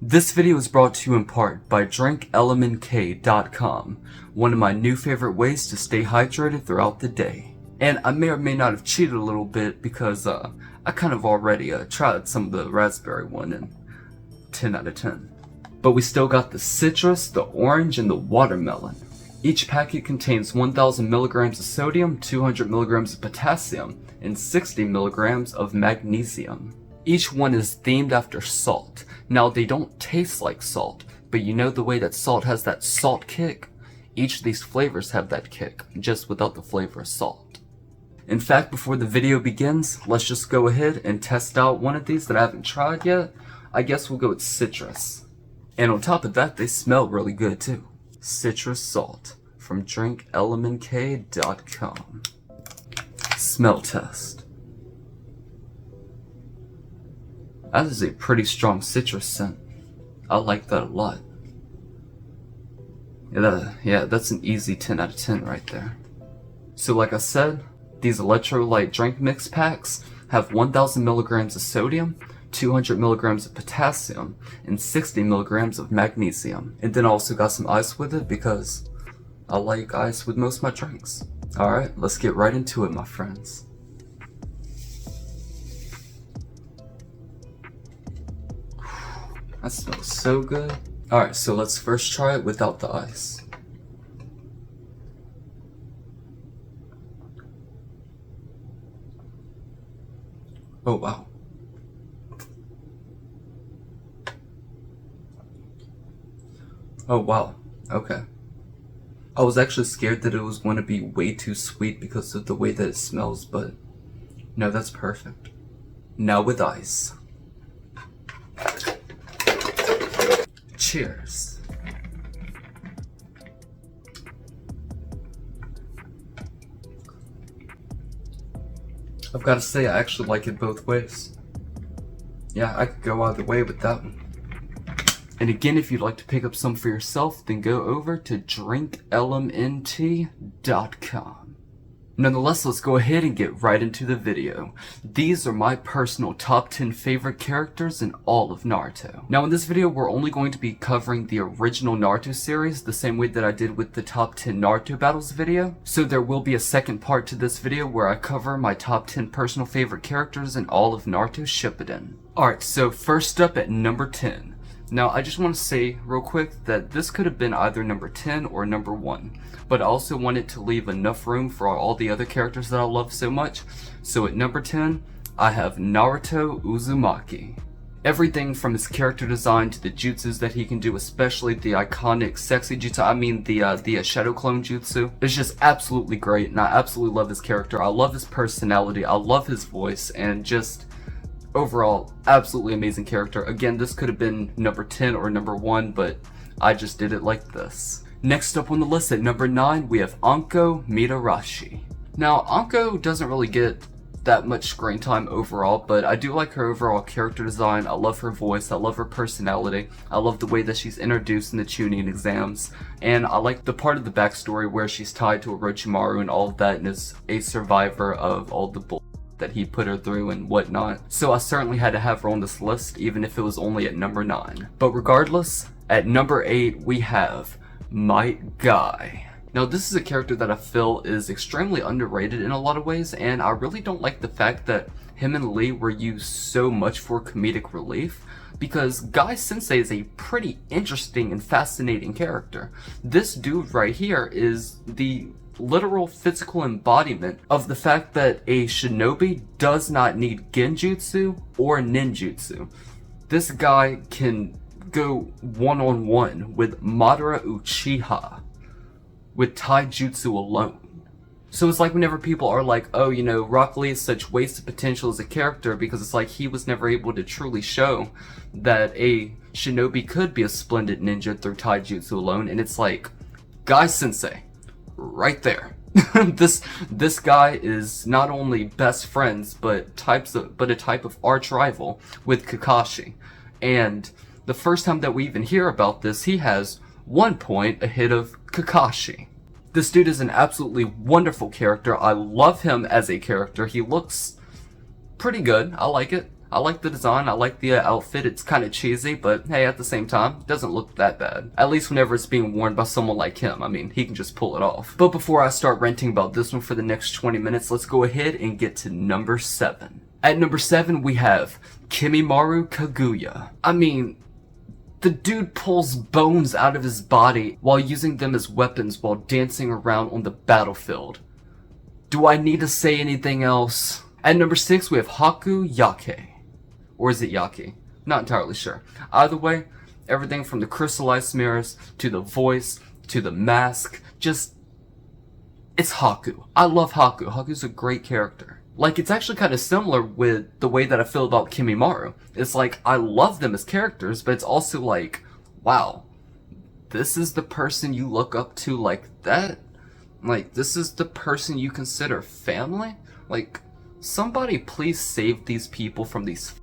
This video is brought to you in part by DrinkLMNT.com, one of my new favorite ways to stay hydrated throughout the day. And I may or may not have cheated a little bit because I kind of already tried some of the raspberry one and 10 out of 10. But we still got the citrus, the orange, and the watermelon. Each packet contains 1000 milligrams of sodium, 200 milligrams of potassium, and 60 milligrams of magnesium. Each one is themed after salt. Now, they don't taste like salt, but you know the way that salt has that salt kick? Each of these flavors have that kick, just without the flavor of salt. In fact, before the video begins, let's just go ahead and test out one of these that I haven't tried yet. I guess we'll go with citrus. And on top of that, they smell really good too. Citrus salt from DrinkLMNT.com. Smell test. That is a pretty strong citrus scent. I like that a lot. Yeah, that's an easy 10 out of 10 right there. So like I said, these electrolyte drink mix packs have 1000 milligrams of sodium, 200 milligrams of potassium, and 60 milligrams of magnesium. And then I also got some ice with it because I like ice with most of my drinks. Alright, let's get right into it, my friends. That smells so good. Alright, so let's first try it without the ice. Oh wow. Oh wow, okay. I was actually scared that it was going to be way too sweet because of the way that it smells, but no, that's perfect. Now with ice. Cheers. I've got to say, I actually like it both ways. Yeah, I could go either way with that one. And again, if you'd like to pick up some for yourself, then go over to DrinkLMNT.com. Nonetheless, let's go ahead and get right into the video. These are my personal top 10 favorite characters in all of Naruto. Now in this video, we're only going to be covering the original Naruto series, the same way that I did with the top 10 Naruto battles video. So there will be a second part to this video where I cover my top 10 personal favorite characters in all of Naruto Shippuden. Alright, so first up at number 10. Now, I just want to say real quick that this could have been either number 10 or number 1, but I also wanted to leave enough room for all the other characters that I love so much. So at number 10, I have Naruto Uzumaki. Everything from his character design to the jutsus that he can do, especially the iconic sexy jutsu, I mean the shadow clone jutsu, is just absolutely great, and I absolutely love his character. I love his personality, I love his voice, and just overall, absolutely amazing character. Again, this could have been number 10 or number 1, but I just did it like this. Next up on the list at number 9, we have Anko Mitarashi. Now, Anko doesn't really get that much screen time overall, but I do like her overall character design. I love her voice, I love her personality, I love the way that she's introduced in the Chunin exams, and I like the part of the backstory where she's tied to Orochimaru and all of that and is a survivor of all the bull that he put her through and whatnot. So I certainly had to have her on this list, even if it was only at number 9. But regardless, at number 8 we have Might Guy. Now this is a character that I feel is extremely underrated in a lot of ways, and I really don't like the fact that him and Lee were used so much for comedic relief, because Guy Sensei is a pretty interesting and fascinating character. This dude right here is the literal physical embodiment of the fact that a shinobi does not need genjutsu or ninjutsu. This guy can go one-on-one with Madara Uchiha with taijutsu alone. So it's like whenever people are like, oh, you know, Rock Lee is such wasted potential as a character because it's like he was never able to truly show that a shinobi could be a splendid ninja through taijutsu alone, and it's like, Guy Sensei right there. This guy is not only best friends but a type of arch rival with Kakashi. And the first time that we even hear about this, he has 1 point ahead of Kakashi. This dude is an absolutely wonderful character. I love him as a character. He looks pretty good. I like it. I like the design, I like the outfit. It's kind of cheesy, but hey, at the same time, it doesn't look that bad. At least whenever it's being worn by someone like him. I mean, he can just pull it off. But before I start ranting about this one for the next 20 minutes, let's go ahead and get to number 7. At number 7, we have Kimimaro Kaguya. I mean, the dude pulls bones out of his body while using them as weapons while dancing around on the battlefield. Do I need to say anything else? At number 6, we have Haku Yake. Or is it Yaki? Not entirely sure. Either way, everything from the crystallized mirrors, to the voice, to the mask, just... it's Haku. I love Haku. Haku's a great character. Like, it's actually kind of similar with the way that I feel about Kimimaro. It's like, I love them as characters, but it's also like, wow, this is the person you look up to like that? Like, this is the person you consider family? Like, somebody please save these people from these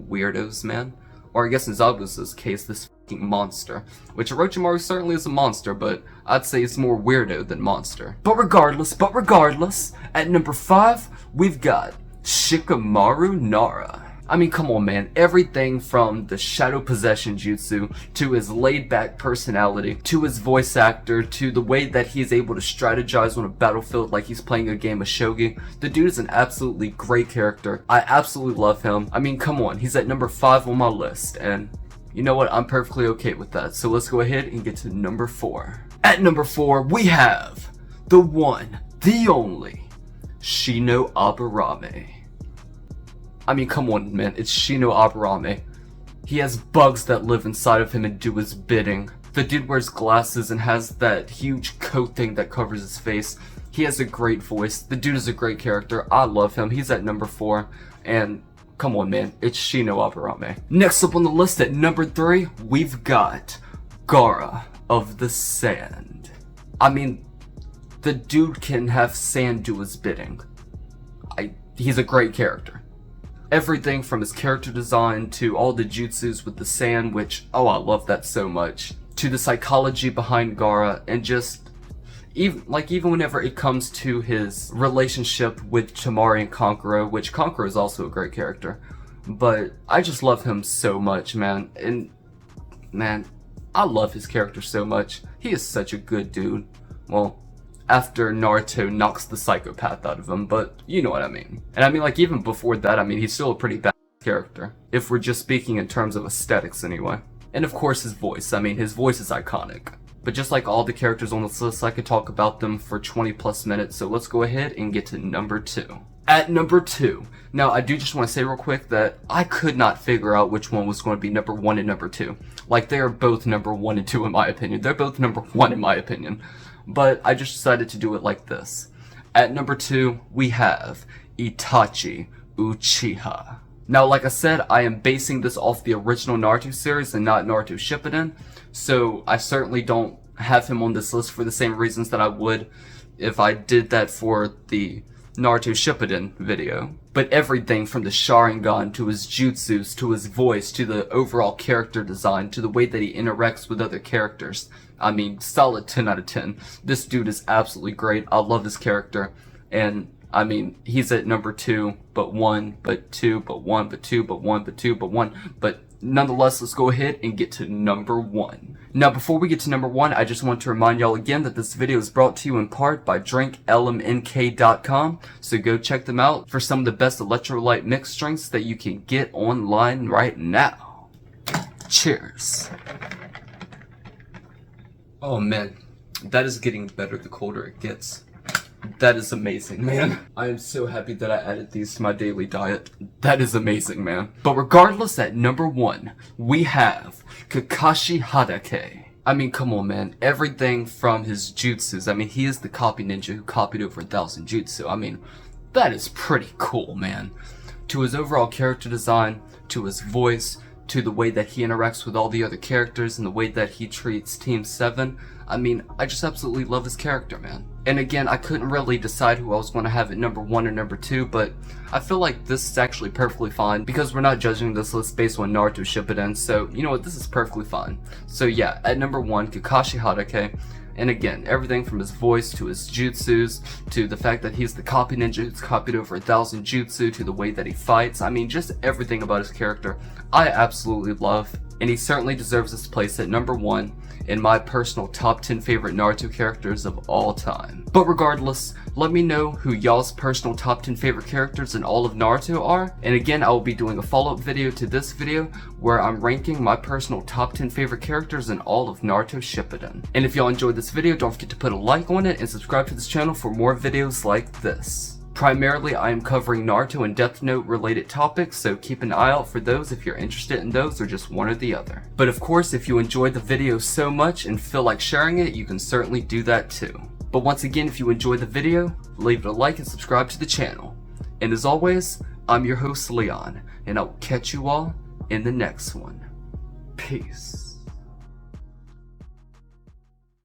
weirdos, man. Or I guess in Zabuza's case, this fucking monster. Which Orochimaru certainly is a monster, but I'd say it's more weirdo than monster. But regardless, at number 5, we've got Shikamaru Nara. I mean, come on, man. Everything from the Shadow Possession Jutsu, to his laid-back personality, to his voice actor, to the way that he's able to strategize on a battlefield like he's playing a game of shogi. The dude is an absolutely great character. I absolutely love him. I mean, come on. He's at number 5 on my list, and you know what? I'm perfectly okay with that. So let's go ahead and get to number 4. At number 4, we have the one, the only, Shino Aburame. I mean, come on, man, it's Shino Aburame. He has bugs that live inside of him and do his bidding. The dude wears glasses and has that huge coat thing that covers his face. He has a great voice. The dude is a great character. I love him. He's at number 4. And come on, man, it's Shino Aburame. Next up on the list at number 3, we've got Gaara of the Sand. I mean, the dude can have sand do his bidding. He's a great character. Everything from his character design to all the jutsus with the sand, which, oh, I love that so much, to the psychology behind Gaara, and just even whenever it comes to his relationship with Temari and Kankuro, which Kankuro is also a great character, but I just love him so much, man. And man, I love his character so much. He is such a good dude. Well, after Naruto knocks the psychopath out of him, but you know what I mean. And I mean, like, even before that, I mean, he's still a pretty bad character, if we're just speaking in terms of aesthetics anyway. And of course his voice. I mean, his voice is iconic. But just like all the characters on this list, I could talk about them for 20 plus minutes, so let's go ahead and get to number 2. At number 2, now I do just want to say real quick that I could not figure out which one was going to be number 1 and number 2. Like, they are both number 1 and 2 in my opinion. They're both number 1 in my opinion. But I just decided to do it like this. At number 2, we have Itachi Uchiha. Now, like I said, I am basing this off the original Naruto series and not Naruto Shippuden, so I certainly don't have him on this list for the same reasons that I would if I did that for the Naruto Shippuden video. But everything from the Sharingan to his jutsus to his voice to the overall character design to the way that he interacts with other characters, I mean, solid 10 out of 10. This dude is absolutely great. I love his character. And, I mean, he's at number 2, but 1, but 2, but 1, but 2, but 1, but 2, but 1. But nonetheless, let's go ahead and get to number 1. Now, before we get to number 1, I just want to remind y'all again that this video is brought to you in part by DrinkLMNT.com. So go check them out for some of the best electrolyte mixed drinks that you can get online right now. Cheers. Oh man, that is getting better the colder it gets. That is amazing, man. I am so happy that I added these to my daily diet. That is amazing, man. But regardless, at number 1, we have Kakashi Hatake. I mean, come on, man. Everything from his jutsus. I mean, he is the copy ninja who copied over 1,000 jutsu. I mean, that is pretty cool, man. To his overall character design, to his voice, to the way that he interacts with all the other characters and the way that he treats Team 7. I mean, I just absolutely love his character, man. And again, I couldn't really decide who I was going to have at number 1 or number 2, but I feel like this is actually perfectly fine because we're not judging this list based on Naruto Shippuden, so you know what, this is perfectly fine. So yeah, at number 1, Kakashi Hatake. And again, everything from his voice to his jutsus, to the fact that he's the copy ninja who's copied over 1,000 jutsu, to the way that he fights. I mean, just everything about his character I absolutely love, and he certainly deserves this place at number 1 in my personal top 10 favorite Naruto characters of all time. But regardless, let me know who y'all's personal top 10 favorite characters in all of Naruto are, and again I will be doing a follow-up video to this video where I'm ranking my personal top 10 favorite characters in all of Naruto Shippuden. And if y'all enjoyed this video, don't forget to put a like on it and subscribe to this channel for more videos like this. Primarily, I am covering Naruto and Death Note related topics, so keep an eye out for those if you're interested in those or just one or the other. But of course, if you enjoyed the video so much and feel like sharing it, you can certainly do that too. But once again, if you enjoyed the video, leave it a like and subscribe to the channel. And as always, I'm your host Leon, and I will catch you all in the next one. Peace.